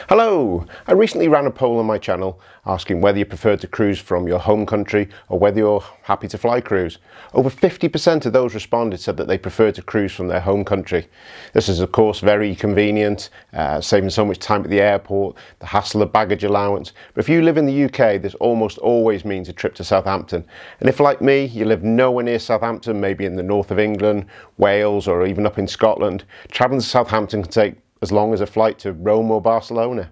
Hello! I recently ran a poll on my channel asking whether you prefer to cruise from your home country or whether you're happy to fly cruise. Over 50% of those responded said that they prefer to cruise from their home country. This is of course very convenient, saving so much time at the airport, the hassle of baggage allowance. But if you live in the UK, this almost always means a trip to Southampton. And if, like me, you live nowhere near Southampton, maybe in the north of England, Wales or even up in Scotland, travelling to Southampton can take as long as a flight to Rome or Barcelona.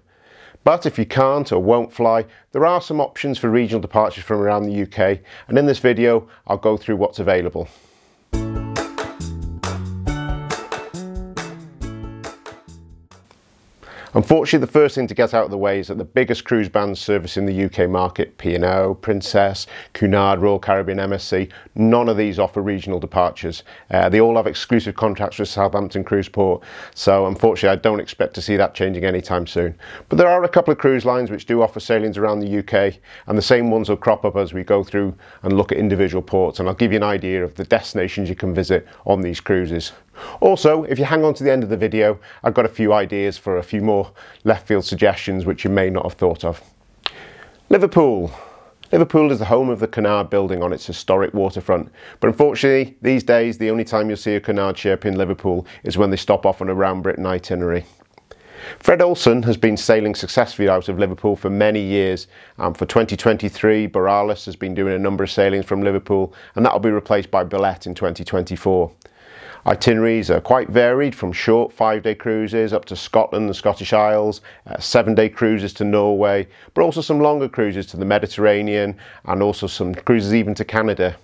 But if you can't or won't fly, there are some options for regional departures from around the UK, and in this video I'll go through what's available. Unfortunately, the first thing to get out of the way is that the biggest cruise brands servicing the UK market, P&O, Princess, Cunard, Royal Caribbean, MSC, none of these offer regional departures. They all have exclusive contracts with Southampton Cruise Port, so unfortunately I don't expect to see that changing anytime soon. But there are a couple of cruise lines which do offer sailings around the UK, and the same ones will crop up as we go through and look at individual ports, and I'll give you an idea of the destinations you can visit on these cruises. Also, if you hang on to the end of the video, I've got a few ideas for a few more left field suggestions which you may not have thought of. Liverpool. Liverpool is the home of the Cunard building on its historic waterfront, but unfortunately these days the only time you'll see a Cunard ship in Liverpool is when they stop off on a round Britain itinerary. Fred Olsen has been sailing successfully out of Liverpool for many years, and for 2023 Borealis has been doing a number of sailings from Liverpool, and that will be replaced by Bullet in 2024. Itineraries are quite varied, from short 5-day cruises up to Scotland and the Scottish Isles, 7-day cruises to Norway, but also some longer cruises to the Mediterranean and also some cruises even to Canada.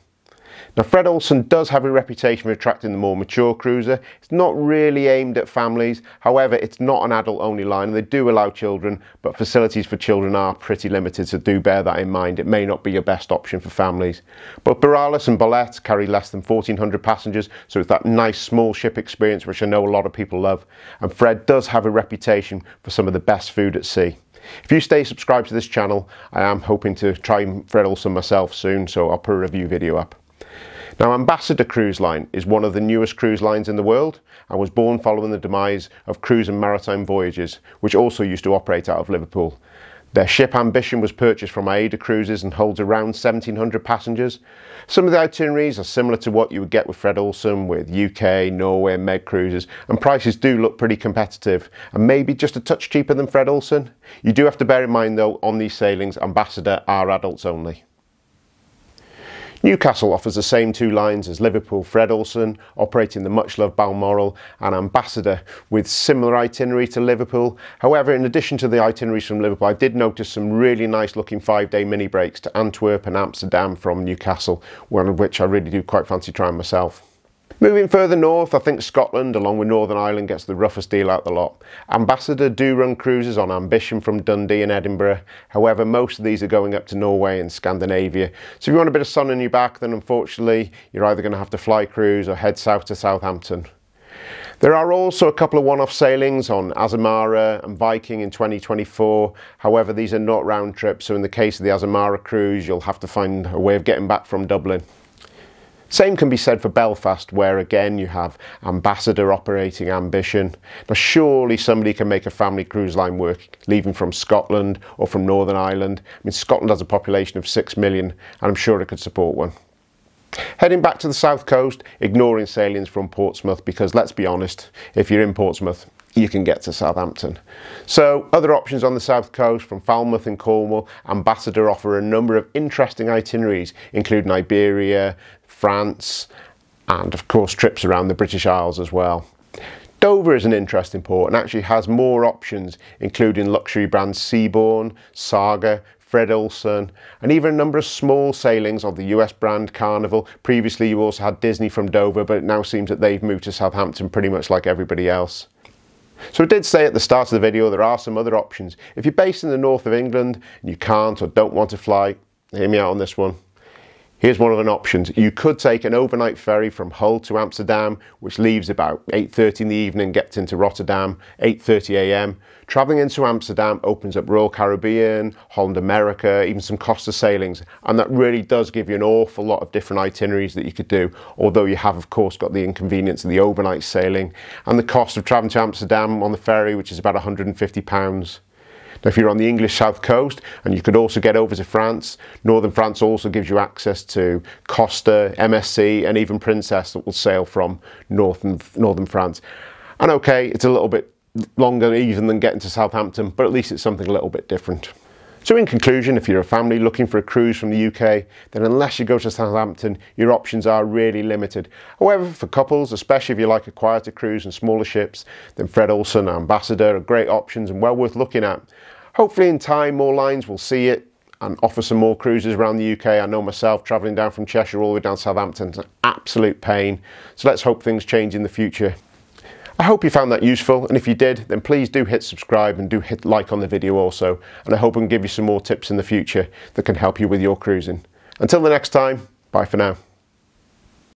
Now, Fred Olsen does have a reputation for attracting the more mature cruiser. It's not really aimed at families, however it's not an adult only line and they do allow children, but facilities for children are pretty limited, so do bear that in mind. It may not be your best option for families. But Borealis and Bullet carry less than 1,400 passengers, so it's that nice small ship experience which I know a lot of people love, and Fred does have a reputation for some of the best food at sea. If you stay subscribed to this channel, I am hoping to try Fred Olsen myself soon, so I'll put a review video up. Now, Ambassador Cruise Line is one of the newest cruise lines in the world and was born following the demise of Cruise and Maritime Voyages, which also used to operate out of Liverpool. Their ship Ambition was purchased from AIDA Cruises and holds around 1,700 passengers. Some of the itineraries are similar to what you would get with Fred Olsen, with UK, Norway and Med cruises, and prices do look pretty competitive and maybe just a touch cheaper than Fred Olsen. You do have to bear in mind though, on these sailings, Ambassador are adults only. Newcastle offers the same two lines as Liverpool Fred Olsen, operating the much loved Balmoral, and Ambassador with similar itinerary to Liverpool. However, in addition to the itineraries from Liverpool, I did notice some really nice looking 5-day mini breaks to Antwerp and Amsterdam from Newcastle, one of which I really do quite fancy trying myself. Moving further north, I think Scotland, along with Northern Ireland, gets the roughest deal out the lot. Ambassador do run cruises on Ambition from Dundee and Edinburgh. However, most of these are going up to Norway and Scandinavia. So if you want a bit of sun on your back, then unfortunately, you're either going to have to fly cruise or head south to Southampton. There are also a couple of one-off sailings on Azamara and Viking in 2024. However, these are not round trips, so in the case of the Azamara cruise, you'll have to find a way of getting back from Dublin. Same can be said for Belfast, where again you have Ambassador operating Ambition. Now surely somebody can make a family cruise line work, leaving from Scotland or from Northern Ireland. I mean, Scotland has a population of 6 million and I'm sure it could support one. Heading back to the south coast, ignoring sailings from Portsmouth, because let's be honest, if you're in Portsmouth, you can get to Southampton. So other options on the south coast, from Falmouth and Cornwall, Ambassador offer a number of interesting itineraries, including Iberia, France, and of course trips around the British Isles as well. Dover is an interesting port and actually has more options, including luxury brands Seabourn, Saga, Fred Olsen, and even a number of small sailings of the US brand Carnival. Previously you also had Disney from Dover, but it now seems that they've moved to Southampton pretty much like everybody else. So I did say at the start of the video there are some other options. If you're based in the north of England and you can't or don't want to fly, hear me out on this one. Here's one of the options. You could take an overnight ferry from Hull to Amsterdam, which leaves about 8:30 in the evening, gets into Rotterdam 8:30 AM. Travelling into Amsterdam opens up Royal Caribbean, Holland America, even some Costa sailings, and that really does give you an awful lot of different itineraries that you could do, although you have of course got the inconvenience of the overnight sailing and the cost of travelling to Amsterdam on the ferry, which is about £150. Now, if you're on the English south coast, and you could also get over to France, northern France also gives you access to Costa, MSC and even Princess that will sail from northern France. And okay, it's a little bit longer even than getting to Southampton, but at least it's something a little bit different. So in conclusion, if you're a family looking for a cruise from the UK, then unless you go to Southampton, your options are really limited. However, for couples, especially if you like a quieter cruise and smaller ships, then Fred Olsen and Ambassador are great options and well worth looking at. Hopefully in time, more lines will see it and offer some more cruises around the UK. I know myself, travelling down from Cheshire all the way down to Southampton is an absolute pain. So let's hope things change in the future. I hope you found that useful, and if you did, then please do hit subscribe and do hit like on the video also, and I hope I can give you some more tips in the future that can help you with your cruising. Until the next time, bye for now.